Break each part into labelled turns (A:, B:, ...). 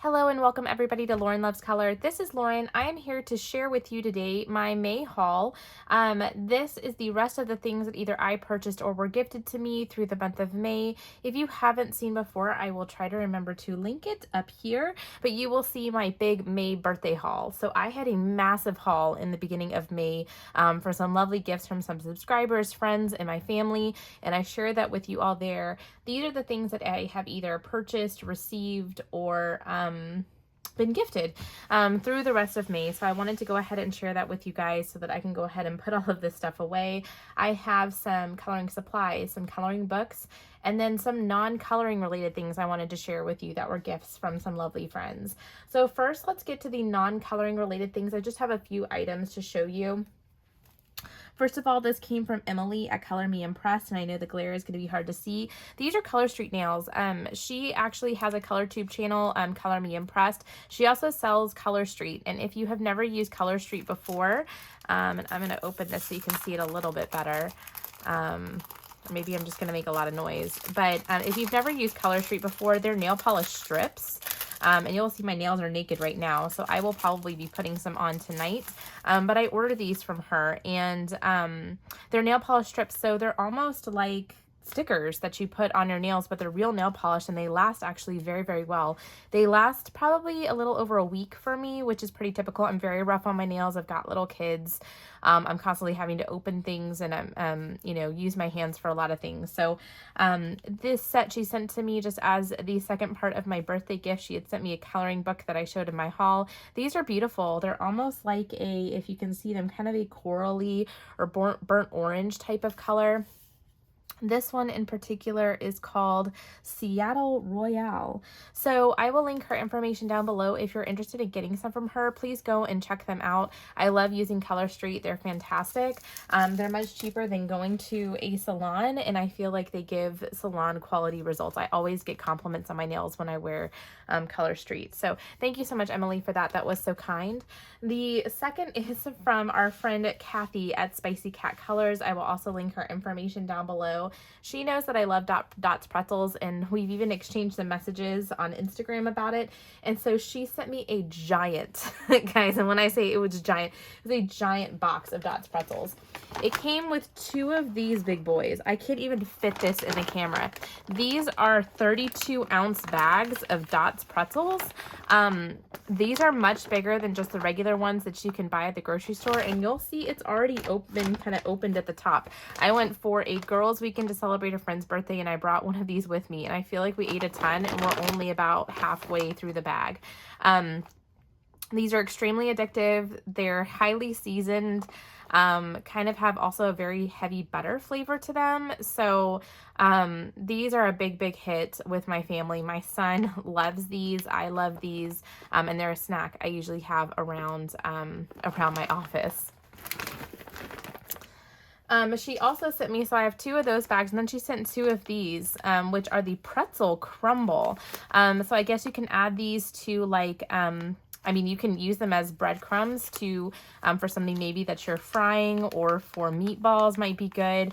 A: Hello and welcome everybody to Lauren Loves Color. This is Lauren. I am here to share with you today my May haul. This is the rest of the things that either I purchased or were gifted to me through the month of May. If you haven't seen before, I will try to remember to link it up here, but you will see my big May birthday haul. So I had a massive haul in the beginning of May for some lovely gifts from some subscribers, friends, and my family, and I share that with you all there. These are the things that I have either purchased, received, or been gifted through the rest of May. So I wanted to go ahead and share that with you guys so that I can go ahead and put all of this stuff away. I have some coloring supplies, some coloring books, and then some non-coloring related things I wanted to share with you that were gifts from some lovely friends. So first, let's get to the non-coloring related things. I just have a few items to show you. First of all, this came from Emily at Color Me Impressed, and I know the glare is going to be hard to see. These are Color Street nails. She actually has a color tube channel, Color Me Impressed. She also sells Color Street, and if you have never used Color Street before, and I'm going to open this so you can see it a little bit better. Maybe I'm just going to make a lot of noise, but if you've never used Color Street before, they're nail polish strips. And you'll see my nails are naked right now, so I will probably be putting some on tonight. But I ordered these from her, and they're nail polish strips, so they're almost like stickers that you put on your nails, but they're real nail polish, and they last actually very, very well. They last probably a little over a week for me, which is pretty typical. I'm very rough on my nails. I've got little kids. I'm constantly having to open things and use my hands for a lot of things. So this set she sent to me just as the second part of my birthday gift. She had sent me a coloring book that I showed in my haul. These are beautiful. They're almost like a, if you can see them, kind of a corally or burnt orange type of color. This one in particular is called Seattle Royale. So I will link her information down below. If you're interested in getting some from her, please go and check them out. I love using Color Street. They're fantastic. They're much cheaper than going to a salon, and I feel like they give salon quality results. I always get compliments on my nails when I wear Color Street. So thank you so much, Emily, for that. That was so kind. The second is from our friend Cathy at SpiceyCatColors. I will also link her information down below. She knows that I love Dots Pretzels, and we've even exchanged some messages on Instagram about it. And so she sent me a giant, guys, and when I say it was giant, it was a giant box of Dots Pretzels. It came with two of these big boys. I can't even fit this in the camera. These are 32-ounce bags of Dots Pretzels. These are much bigger than just the regular ones that you can buy at the grocery store, and you'll see it's already opened at the top. I went for a girls' weekend to celebrate a friend's birthday, and I brought one of these with me, and I feel like we ate a ton, and we're only about halfway through the bag. These are extremely addictive. They're highly seasoned, kind of have also a very heavy butter flavor to them. So these are a big hit with my family. My son loves these. I love these, and they're a snack I usually have around my office. She also sent me, so I have two of those bags, and then she sent two of these, which are the pretzel crumble. So I guess you can add these to like, you can use them as breadcrumbs to, for something maybe that you're frying, or for meatballs might be good,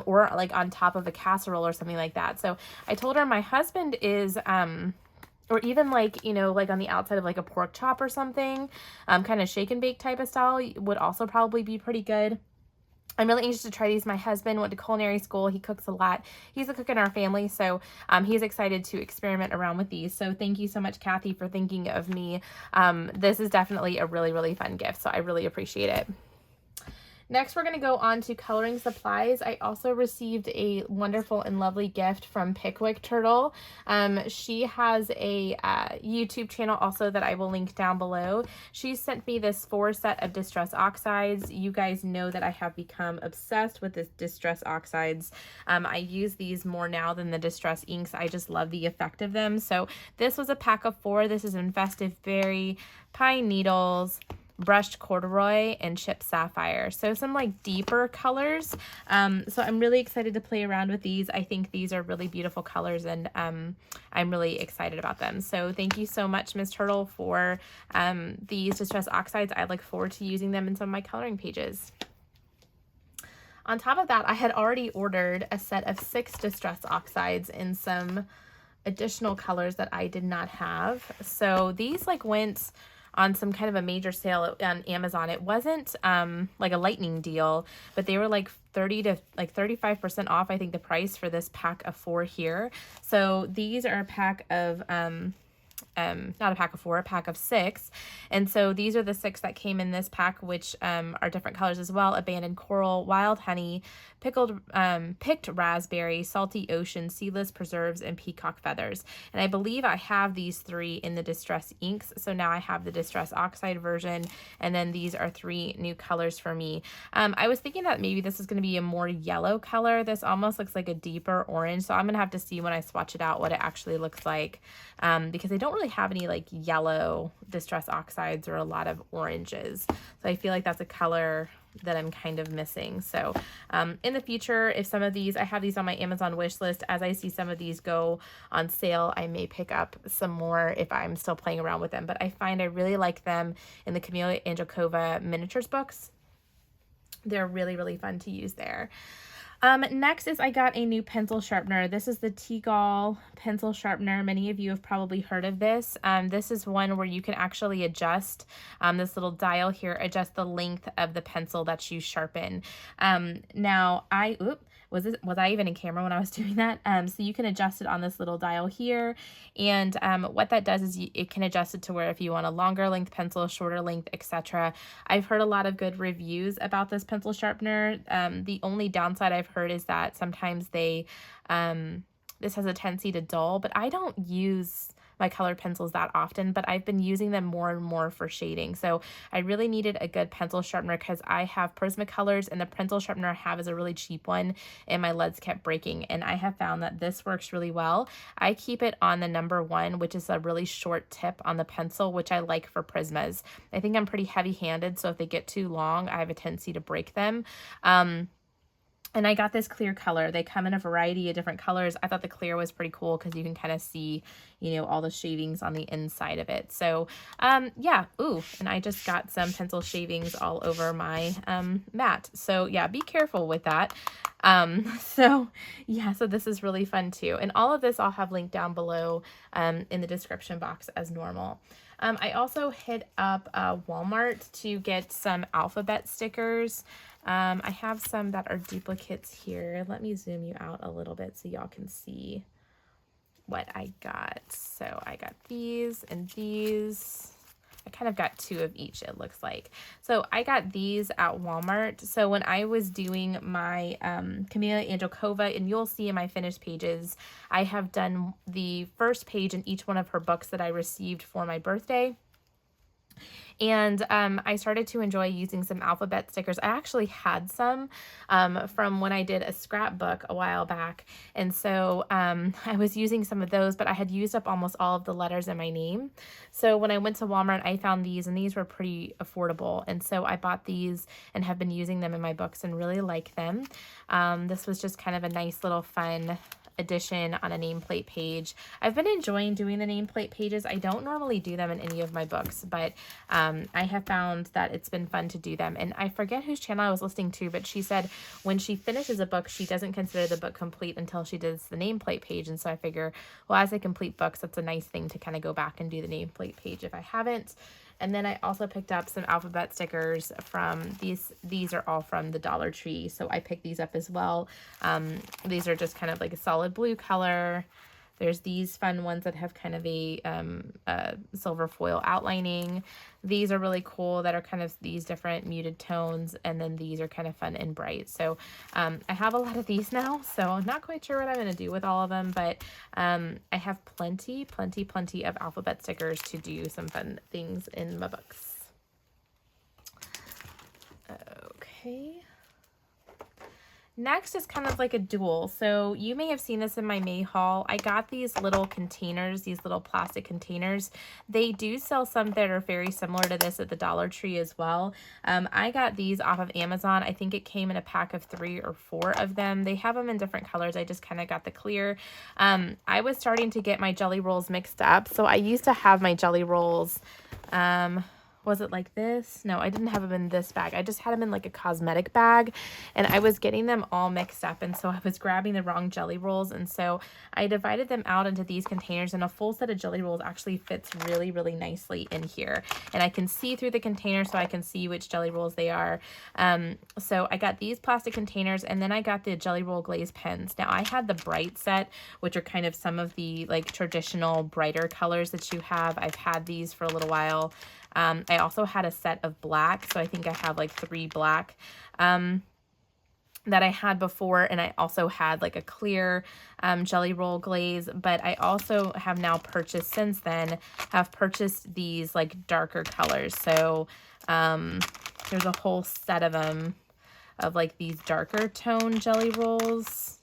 A: or like on top of a casserole or something like that. So I told her my husband is, or even like, like on the outside of like a pork chop or something, kind of shake and bake type of style would also probably be pretty good. I'm really anxious to try these. My husband went to culinary school. He cooks a lot. He's a cook in our family, so he's excited to experiment around with these. So thank you so much, Cathy, for thinking of me. This is definitely a really fun gift, so I really appreciate it. Next, we're going to go on to coloring supplies. I also received a wonderful and lovely gift from Pickwick Turtle. She has a YouTube channel also that I will link down below. She sent me this 4 set of Distress Oxides. You guys know that I have become obsessed with this Distress Oxides. I use these more now than the Distress inks. I just love the effect of them. So this was a pack of 4. This is Infested Berry, Pine Needles, Brushed Corduroy, and Chipped Sapphire. So some like deeper colors. So I'm really excited to play around with these. I think these are really beautiful colors, and I'm really excited about them. So thank you so much, Ms. Turtle, for these Distress Oxides. I look forward to using them in some of my coloring pages. On top of that, I had already ordered a set of 6 Distress Oxides in some additional colors that I did not have. So these like went on some kind of a major sale on Amazon. It wasn't like a lightning deal, but they were like 30 to like 35% off, I think, the price for this pack of 4 here. So these are a pack of not a pack of 4, a pack of 6. And so these are the 6 that came in this pack, which are different colors as well: abandoned coral, wild honey, picked raspberry, salty ocean, seedless preserves, and peacock feathers. And I believe I have these 3 in the distress inks. So now I have the distress oxide version, and then these are 3 new colors for me. I was thinking that maybe this is going to be a more yellow color. This almost looks like a deeper orange, so I'm gonna have to see when I swatch it out what it actually looks like, because I don't really have any like yellow distress oxides or a lot of oranges, so I feel like that's a color that I'm kind of missing. So in the future, if some of these, I have these on my Amazon wish list, as I see some of these go on sale, I may pick up some more if I'm still playing around with them. But I find I really like them in the Camellia Angelkova miniatures books. They're really, really fun to use there. Next is I got a new pencil sharpener. This is the Teagall pencil sharpener. Many of you have probably heard of this. This is one where you can actually adjust this little dial here, adjust the length of the pencil that you sharpen. Now was I even in camera when I was doing that? So you can adjust it on this little dial here. And what that does is it can adjust it to where if you want a longer length pencil, a shorter length, etc. I've heard a lot of good reviews about this pencil sharpener. The only downside I've heard is that sometimes this has a tendency to dull, but I don't use my colored pencils that often, but I've been using them more and more for shading. So I really needed a good pencil sharpener because I have Prismacolors, and the pencil sharpener I have is a really cheap one, and my leads kept breaking. And I have found that this works really well. I keep it on the number 1, which is a really short tip on the pencil, which I like for Prismas. I think I'm pretty heavy-handed, so if they get too long, I have a tendency to break them. And I got this clear color. They come in a variety of different colors. I thought the clear was pretty cool because you can kind of see, you know, all the shavings on the inside of it. So, yeah. Ooh, and I just got some pencil shavings all over my mat. So, yeah, be careful with that. So, yeah, so this is really fun too. And all of this I'll have linked down below in the description box as normal. I also hit up Walmart to get some alphabet stickers. I have some that are duplicates here. Let me zoom you out a little bit so y'all can see what I got. So I got these and these. I kind of got 2 of each, it looks like. So I got these at Walmart. So when I was doing my Camellia Angelkova, and you'll see in my finished pages, I have done the first page in each one of her books that I received for my birthday. And I started to enjoy using some alphabet stickers. I actually had some from when I did a scrapbook a while back. And so I was using some of those, but I had used up almost all of the letters in my name. So when I went to Walmart, I found these, and these were pretty affordable. And so I bought these and have been using them in my books and really like them. This was just kind of a nice little fun addition on a nameplate page. I've been enjoying doing the nameplate pages. I don't normally do them in any of my books, but I have found that it's been fun to do them. And I forget whose channel I was listening to, but she said when she finishes a book, she doesn't consider the book complete until she does the nameplate page. And so I figure, well, as I complete books, that's a nice thing to kind of go back and do the nameplate page if I haven't. And then I also picked up some alphabet stickers from these are all from the Dollar Tree. So I picked these up as well. These are just kind of like a solid blue color. There's these fun ones that have kind of a silver foil outlining. These are really cool that are kind of these different muted tones. And then these are kind of fun and bright. So I have a lot of these now. So I'm not quite sure what I'm going to do with all of them. But I have plenty of alphabet stickers to do some fun things in my books. Okay. Next is kind of like a dual. So you may have seen this in my May haul. I got these little containers, these little plastic containers. They do sell some that are very similar to this at the Dollar Tree as well. I got these off of Amazon. I think it came in a pack of 3 or 4 of them. They have them in different colors. I just kind of got the clear. I was starting to get my jelly rolls mixed up. So I used to have my jelly rolls, Was it like this? No, I didn't have them in this bag. I just had them in like a cosmetic bag, and I was getting them all mixed up, and so I was grabbing the wrong jelly rolls, and so I divided them out into these containers, and a full set of jelly rolls actually fits really, really nicely in here. And I can see through the container, so I can see which jelly rolls they are. So I got these plastic containers, and then I got the jelly roll glaze pens. Now I had the bright set, which are kind of some of the like traditional brighter colors that you have. I've had these for a little while. I also had a set of black, so I think I have like 3 black that I had before, and I also had like a clear jelly roll glaze, but I also have now purchased since then, have purchased these like darker colors. So there's a whole set of them of like these darker tone jelly rolls.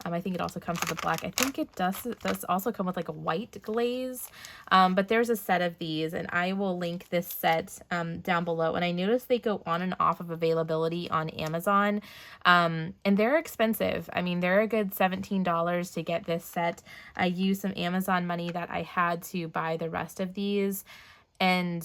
A: I think it also comes with a black. I think it does also come with like a white glaze. But there's a set of these, and I will link this set down below. And I noticed they go on and off of availability on Amazon. And they're expensive. I mean, they're a good $17 to get this set. I used some Amazon money that I had to buy the rest of these. And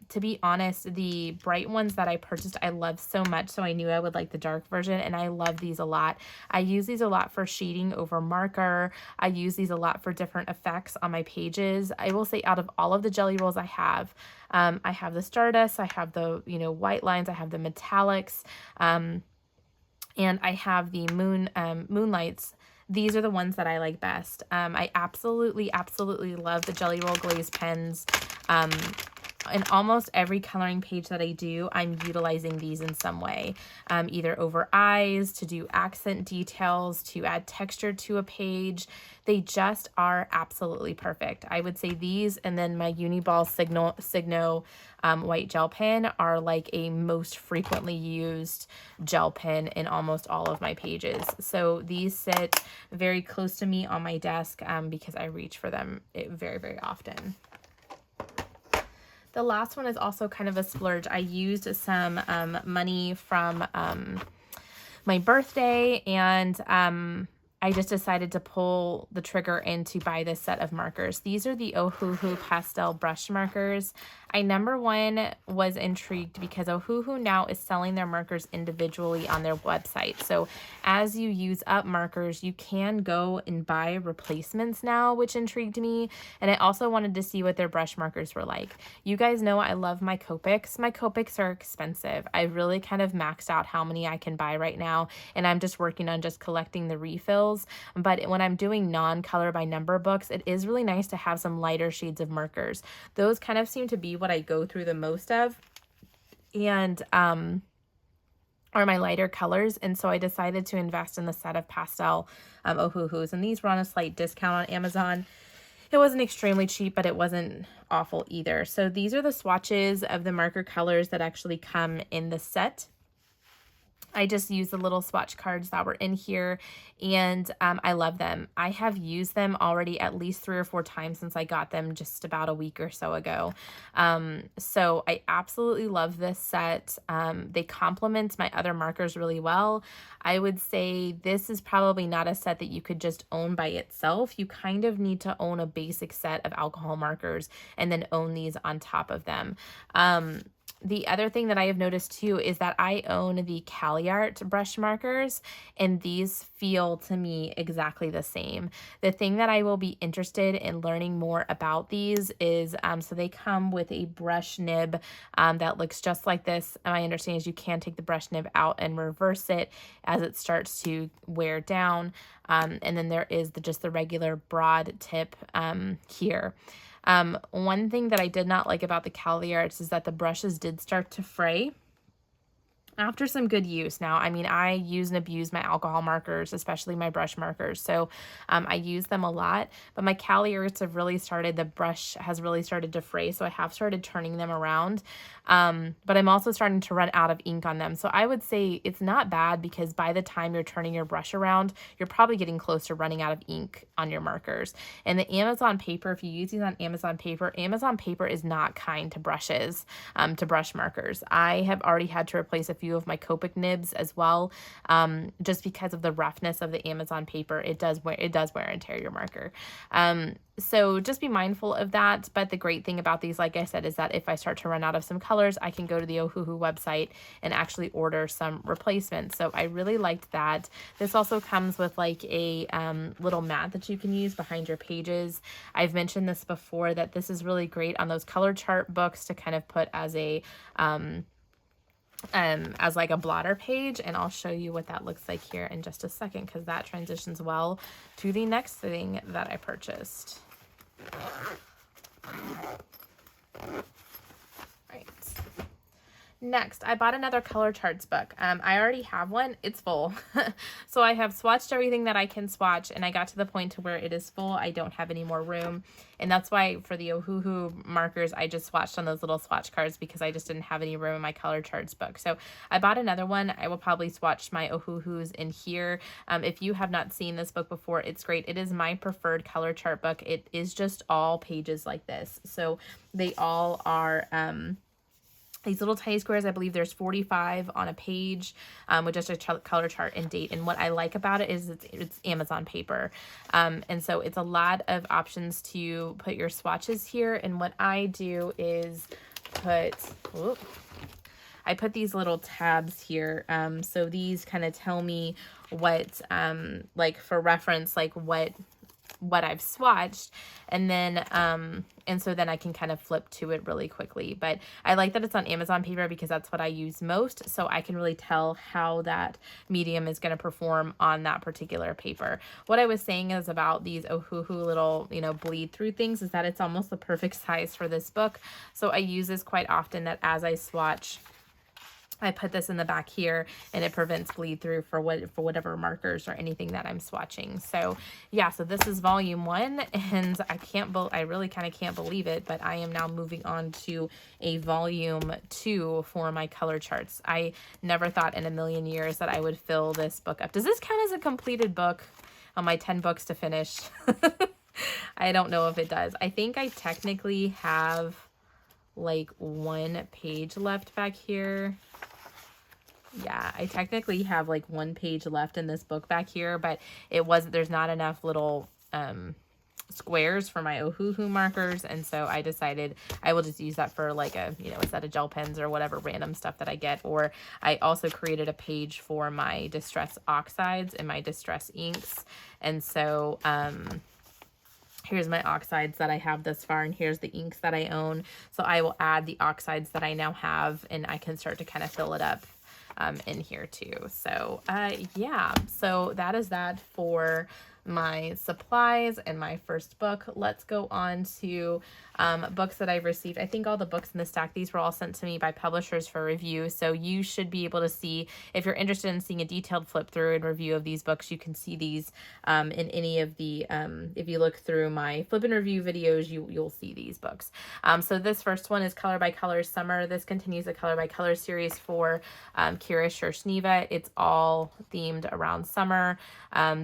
A: to be honest, the bright ones that I purchased, I love so much, so I knew I would like the dark version, and I love these a lot. I use these a lot for shading over marker. I use these a lot for different effects on my pages. I will say out of all of the jelly rolls I have the Stardust, I have the, white lines, I have the metallics, and I have the Moonlights. These are the ones that I like best. I absolutely, absolutely love the Jelly Roll Glaze pens. In almost every coloring page that I do, I'm utilizing these in some way, either over eyes, to do accent details, to add texture to a page. They just are absolutely perfect. I would say these and then my Uniball Signo white gel pen are like a most frequently used gel pen in almost all of my pages. So these sit very close to me on my desk because I reach for them very, very often. The last one is also kind of a splurge. I used some money from my birthday, and I just decided to pull the trigger and to buy this set of markers. These are the Ohuhu pastel brush markers. I, number one, was intrigued because Ohuhu now is selling their markers individually on their website. So as you use up markers, you can go and buy replacements now, which intrigued me. And I also wanted to see what their brush markers were like. You guys know I love my Copics. My Copics are expensive. I really kind of maxed out how many I can buy right now, and I'm just working on just collecting the refills. But when I'm doing non-color by number books, it is really nice to have some lighter shades of markers. Those kind of seem to be what I go through the most of, and are my lighter colors. And so I decided to invest in the set of pastel Ohuhus, and these were on a slight discount on Amazon. It wasn't extremely cheap, but it wasn't awful either. So these are the swatches of the marker colors that actually come in the set. I just used the little swatch cards that were in here, and I love them. I have used them already at least 3 or 4 times since I got them just about a week or so ago. So I absolutely love this set. They complement my other markers really well. I would say this is probably not a set that you could just own by itself. You kind of need to own a basic set of alcohol markers and then own these on top of them. The other thing that I have noticed too is that I own the CaliArt brush markers, and these feel to me exactly the same. The thing that I will be interested in learning more about these is, so they come with a brush nib that looks just like this. My understanding is you can take the brush nib out and reverse it as it starts to wear down. And then there is just the regular broad tip here. One thing that I did not like about the CaliArts is that the brushes did start to fray after some good use. Now, I mean, I use and abuse my alcohol markers, especially my brush markers. So I use them a lot, but my CaliArts have really started, the brush has really started to fray. So I have started turning them around. But I'm also starting to run out of ink on them. So I would say it's not bad, because by the time you're turning your brush around, you're probably getting close to running out of ink on your markers. And the Amazon paper, if you use these on Amazon paper is not kind to brushes, to brush markers. I have already had to replace a few few of my Copic nibs as well, just because of the roughness of the Amazon paper. It does wear and tear your marker. So just be mindful of that. But the great thing about these, like I said, is that if I start to run out of some colors, I can go to the Ohuhu website and actually order some replacements. So I really liked that. This also comes with like a little mat that you can use behind your pages. I've mentioned this before, that this is really great on those color chart books to kind of put as a as like a blotter page, and I'll show you what that looks like here in just a second, because that transitions well to the next thing that I purchased. Right. Next, I bought another color charts book. I already have one. It's full. So I have swatched everything that I can swatch, and I got to the point to where it is full. I don't have any more room. And that's why for the Ohuhu markers, I just swatched on those little swatch cards, because I just didn't have any room in my color charts book. So I bought another one. I will probably swatch my Ohuhus in here. If you have not seen this book before, it's great. It is my preferred color chart book. It is just all pages like this. So they all are these little tiny squares. I believe there's 45 on a page, with just a color chart and date. And what I like about it is it's Amazon paper. And so it's a lot of options to put your swatches here. And what I do is I put these little tabs here. So these kind of tell me what, like for reference, like what I've swatched, and then and so then I can kind of flip to it really quickly. But I like that it's on Amazon paper, because that's what I use most, so I can really tell how that medium is going to perform on that particular paper. What I was saying is about these Ohuhu little, you know, bleed through things, is that it's almost the perfect size for this book. So I use this quite often, that as I swatch, I put this in the back here, and it prevents bleed through for whatever markers or anything that I'm swatching. So yeah, so this is volume 1, and I really kind of can't believe it, but I am now moving on to a volume 2 for my color charts. I never thought in a million years that I would fill this book up. Does this count as a completed book on my 10 books to finish? I don't know if it does. I think I technically have like 1 page left back here. Yeah, I technically have like 1 page left in this book back here, but there's not enough little squares for my Ohuhu markers, and so I decided I will just use that for like a, you know, a set of gel pens or whatever random stuff that I get. Or I also created a page for my Distress Oxides and my Distress inks, and so here's my Oxides that I have thus far, and here's the inks that I own. So I will add the Oxides that I now have, and I can start to kind of fill it up in here too. So yeah, so that is that for my supplies and my first book. Let's go on to books that I've received. I think all the books in the stack, these were all sent to me by publishers for review, so you should be able to see, if you're interested in seeing a detailed flip through and review of these books, you can see these in any of the if you look through my flip and review videos, you'll see these books. So this first one is Color by Colors Summer. This continues the Color by Colors series for Kira Shershneva. It's all themed around summer.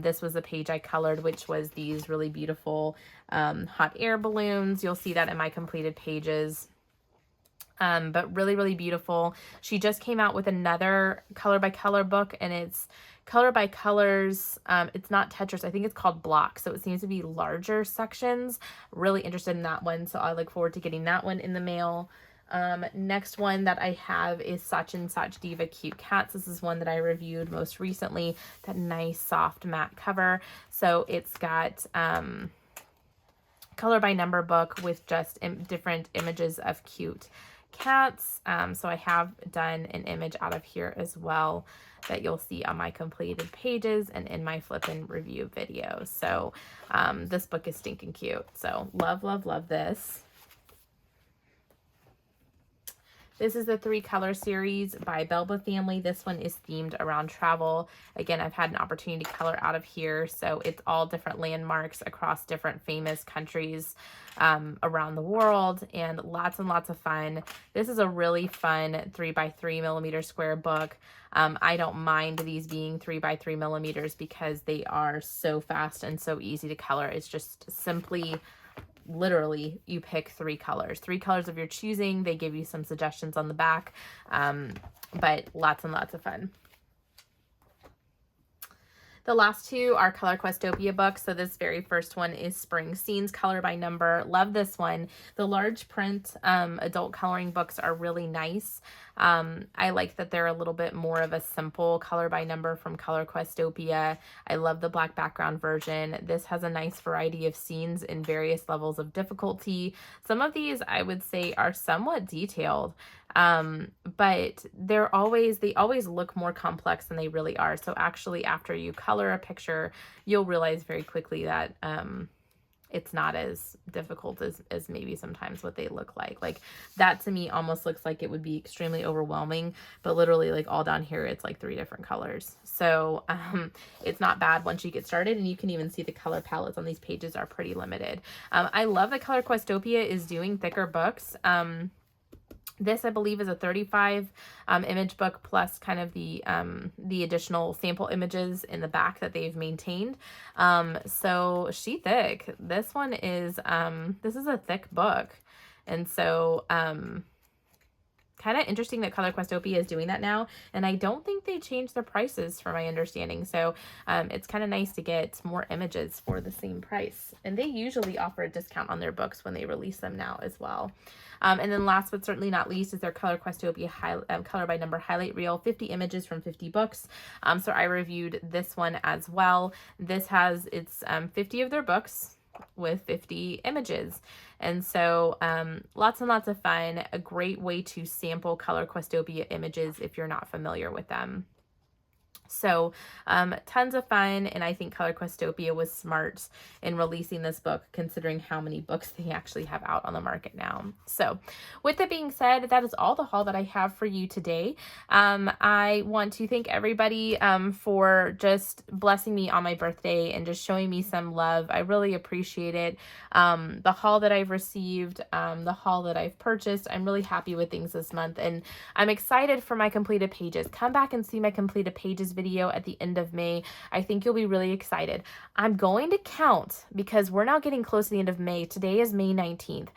A: This was a page I colored, which was these really beautiful hot air balloons. You'll see that in my completed pages. But really, really beautiful. She just came out with another color by color book, and it's Color by Colors. It's not Tetris. I think it's called Blocks. So it seems to be larger sections. Really interested in that one. So I look forward to getting that one in the mail. Next one that I have is Sachin Sachdeva Cute Cats. This is one that I reviewed most recently. That nice soft matte cover. So it's got color by number book with just different images of cute cats. So I have done an image out of here as well that you'll see on my completed pages and in my flip and review video. So this book is stinking cute. So love, love, love this. This is the 3-color series by Belba family. This one is themed around travel. Again, I've had an opportunity to color out of here, so it's all different landmarks across different famous countries around the world, and lots of fun. This is a really fun 3x3 millimeter square book. I don't mind these being 3x3 millimeters because they are so fast and so easy to color. It's just simply, literally, you pick 3 colors of your choosing. They give you some suggestions on the back, but lots and lots of fun. The last two are Color Questopia books. So this very first one is Spring Scenes, color by number. Love this one. The large print adult coloring books are really nice. I like that they're a little bit more of a simple color by number from Color Questopia. I love the black background version. This has a nice variety of scenes in various levels of difficulty. Some of these I would say are somewhat detailed. But they always look more complex than they really are. So actually, after you color a picture, you'll realize very quickly that it's not as difficult as maybe sometimes what they look like. Like that to me almost looks like it would be extremely overwhelming, but literally like all down here, it's like 3 different colors. So it's not bad once you get started, and you can even see the color palettes on these pages are pretty limited. I love that Color Questopia is doing thicker books. This, I believe, is a 35 image book plus kind of the additional sample images in the back that they've maintained. So she thick. This one is, this is a thick book. And so kind of interesting that Color Questopia is doing that now. And I don't think they changed their prices from my understanding. So it's kind of nice to get more images for the same price. And they usually offer a discount on their books when they release them now as well. And then last but certainly not least is their Color Questopia color by number highlight reel, 50 images from 50 books. So I reviewed this one as well. This has, it's 50 of their books with 50 images. And so lots and lots of fun, a great way to sample Color Questopia images if you're not familiar with them. So tons of fun, and I think Color Questopia was smart in releasing this book considering how many books they actually have out on the market now. So with that being said, that is all the haul that I have for you today. I want to thank everybody for just blessing me on my birthday and just showing me some love. I really appreciate it. The haul that I've received, the haul that I've purchased, I'm really happy with things this month, and I'm excited for my completed pages. Come back and see my completed pages video at the end of May. I think you'll be really excited. I'm going to count because we're now getting close to the end of May. Today is May 19th.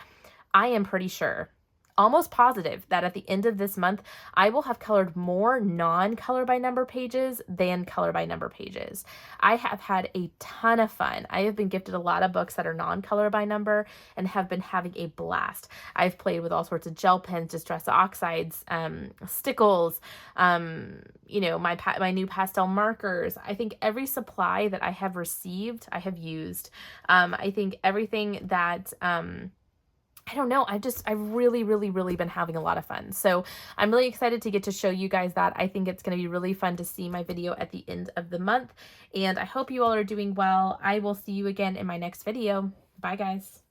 A: I am pretty sure, almost positive, that at the end of this month, I will have colored more non-color by number pages than color by number pages. I have had a ton of fun. I have been gifted a lot of books that are non-color by number and have been having a blast. I've played with all sorts of gel pens, distress oxides, stickles, you know, my new pastel markers. I think every supply that I have received, I have used. I think everything that, I don't know. I've really been having a lot of fun. So I'm really excited to get to show you guys that. I think it's going to be really fun to see my video at the end of the month. And I hope you all are doing well. I will see you again in my next video. Bye, guys.